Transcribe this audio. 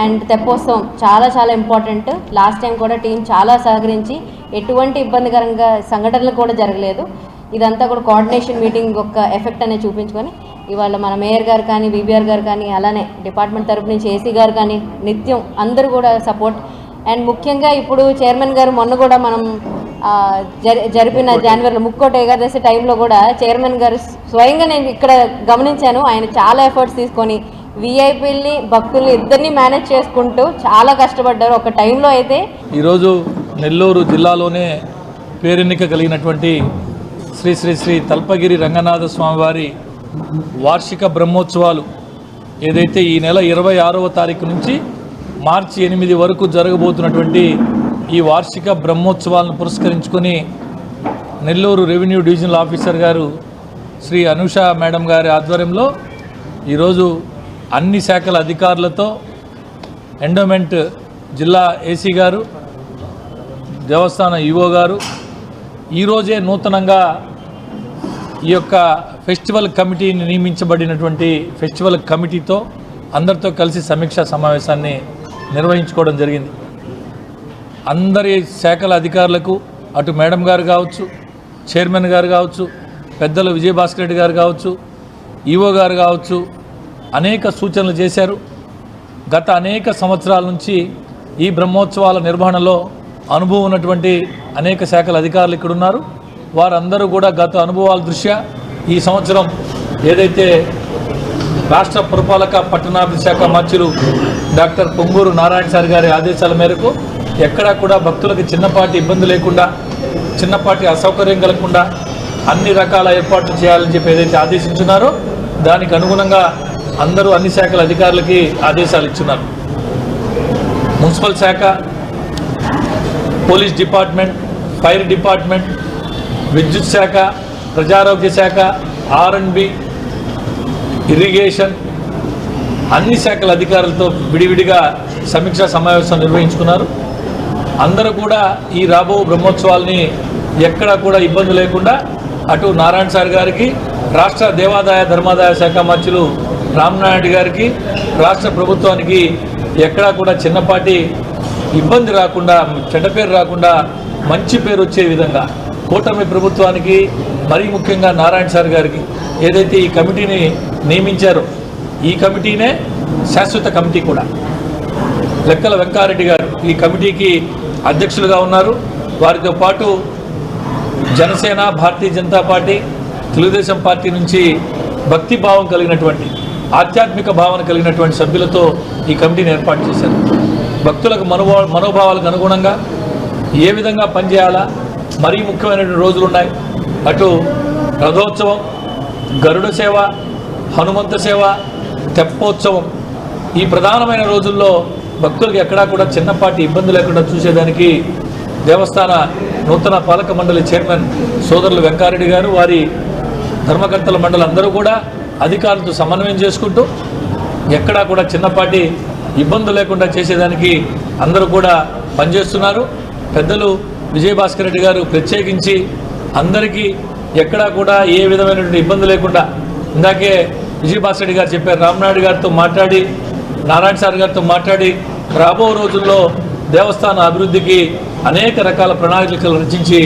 And తెప్పోత్సవం చాలా చాలా important. Last time కూడా టీం చాలా సహకరించి ఎటువంటి ఇబ్బందికరంగా సంఘటనలు కూడా జరగలేదు. ఇదంతా కూడా కోఆర్డినేషన్ మీటింగ్ ఒక ఎఫెక్ట్ అనేది చూపించుకొని ఇవాళ మన మేయర్ గారు కానీ బీబీఆర్ గారు కానీ అలానే డిపార్ట్మెంట్ తరపు నుంచి ఏసీ గారు కానీ నిత్యం అందరూ కూడా సపోర్ట్. అండ్ ముఖ్యంగా ఇప్పుడు చైర్మన్ గారు మొన్న కూడా మనం జరిపిన జనవరిలో ముక్కోటి ఏకాదశి టైంలో కూడా చైర్మన్ గారు స్వయంగా నేను ఇక్కడ గమనించాను. ఆయన చాలా ఎఫర్ట్స్ తీసుకొని విఐపీల్ని భక్తులు ఇద్దరిని మేనేజ్ చేసుకుంటూ చాలా కష్టపడ్డారు ఒక టైంలో. అయితే ఈరోజు నెల్లూరు జిల్లాలోనే పేరెన్నిక కలిగినటువంటి శ్రీ శ్రీ శ్రీ తల్పగిరి రంగనాథ స్వామివారి వార్షిక బ్రహ్మోత్సవాలు ఏదైతే ఈ నెల 26వ తారీఖు నుంచి మార్చి 8 వరకు జరగబోతున్నటువంటి ఈ వార్షిక బ్రహ్మోత్సవాలను పురస్కరించుకొని నెల్లూరు రెవెన్యూ డివిజనల్ ఆఫీసర్ గారు శ్రీ అనుష మేడం గారి ఆధ్వర్యంలో ఈరోజు అన్ని శాఖల అధికారులతో ఎండోమెంట్ జిల్లా ఏసీ గారు దేవస్థాన ఈవో గారు ఈరోజే నూతనంగా ఈ యొక్క ఫెస్టివల్ కమిటీని నియమించబడినటువంటి ఫెస్టివల్ కమిటీతో అందరితో కలిసి సమీక్షా సమావేశాన్ని నిర్వహించుకోవడం జరిగింది. అందరి శాఖల అధికారులకు అటు మేడం గారు కావచ్చు, చైర్మన్ గారు కావచ్చు, పెద్దలు విజయభాస్కర్ రెడ్డి గారు కావచ్చు, ఈవో గారు కావచ్చు అనేక సూచనలు చేశారు. గత అనేక సంవత్సరాల నుంచి ఈ బ్రహ్మోత్సవాల నిర్వహణలో అనుభవం ఉన్నటువంటి అనేక శాఖల అధికారులు ఇక్కడ ఉన్నారు. వారందరూ కూడా గత అనుభవాల దృష్ట్యా ఈ సంవత్సరం ఏదైతే రాష్ట్ర పురపాలక పట్టణాభివృద్ధి శాఖ మంత్రులు డాక్టర్ పొంగూరు నారాయణ సార్ గారి ఆదేశాల మేరకు ఎక్కడా కూడా భక్తులకు చిన్నపాటి ఇబ్బంది లేకుండా, చిన్నపాటి అసౌకర్యం కలగకుండా అన్ని రకాల ఏర్పాట్లు చేయాలని చెప్పి ఏదైతే ఆదేశించున్నారో దానికి అనుగుణంగా అందరూ అన్ని శాఖల అధికారులకి ఆదేశాలు ఇచ్చున్నారు. మున్సిపల్ శాఖ, పోలీస్ డిపార్ట్మెంట్, ఫైర్ డిపార్ట్మెంట్, విద్యుత్ శాఖ, ప్రజారోగ్య శాఖ, R&B, ఇరిగేషన్ అన్ని శాఖల అధికారులతో విడివిడిగా సమీక్షా సమావేశం నిర్వహించుకున్నారు. అందరూ కూడా ఈ రాబో బ్రహ్మోత్సవాల్ని ఎక్కడా కూడా ఇబ్బంది లేకుండా అటు నారాయణ సార్ గారికి, రాష్ట్ర దేవాదాయ ధర్మాదాయ శాఖ మంత్రులు రామనాయుడు గారికి, రాష్ట్ర ప్రభుత్వానికి ఎక్కడా కూడా చిన్నపాటి ఇబ్బంది రాకుండా, చెడ్డ పేరు రాకుండా మంచి పేరు వచ్చే విధంగా కూటమి ప్రభుత్వానికి మరీ ముఖ్యంగా నారాయణ సార్ గారికి ఏదైతే ఈ కమిటీని నియమించారో ఈ కమిటీనే శాశ్వత కమిటీ కూడా. లెక్కల వెంకారెడ్డి గారు ఈ కమిటీకి అధ్యక్షులుగా ఉన్నారు. వారితో పాటు జనసేన, భారతీయ జనతా పార్టీ, తెలుగుదేశం పార్టీ నుంచి భక్తి భావం కలిగినటువంటి, ఆధ్యాత్మిక భావన కలిగినటువంటి సభ్యులతో ఈ కమిటీని ఏర్పాటు చేశారు. భక్తులకు మనోభావాలకు అనుగుణంగా ఏ విధంగా పనిచేయాలా, మరీ ముఖ్యమైనటువంటి రోజులు ఉన్నాయి. అటు రథోత్సవం, గరుడ సేవ, హనుమంత సేవ, తెప్పోత్సవం ఈ ప్రధానమైన రోజుల్లో భక్తులకు ఎక్కడా కూడా చిన్నపాటి ఇబ్బంది లేకుండా చూసేదానికి దేవస్థాన నూతన పాలక మండలి చైర్మన్ సోదరులు వెంకారెడ్డి గారు, వారి ధర్మకర్తల మండలి అందరూ కూడా అధికారులతో సమన్వయం చేసుకుంటూ ఎక్కడా కూడా చిన్నపాటి ఇబ్బందులు లేకుండా చేసేదానికి అందరూ కూడా పనిచేస్తున్నారు. పెద్దలు విజయభాస్కర్ రెడ్డి గారు ప్రత్యేకించి అందరికీ ఎక్కడా కూడా ఏ విధమైనటువంటి ఇబ్బంది లేకుండా, ఇందాకే విజయభాస్కర్ రెడ్డి గారు చెప్పారు, రామనాయుడు గారితో మాట్లాడి, నారాయణ సార్ గారితో మాట్లాడి రాబో రోజుల్లో దేవస్థాన అభివృద్ధికి అనేక రకాల ప్రణాళికలు రచించి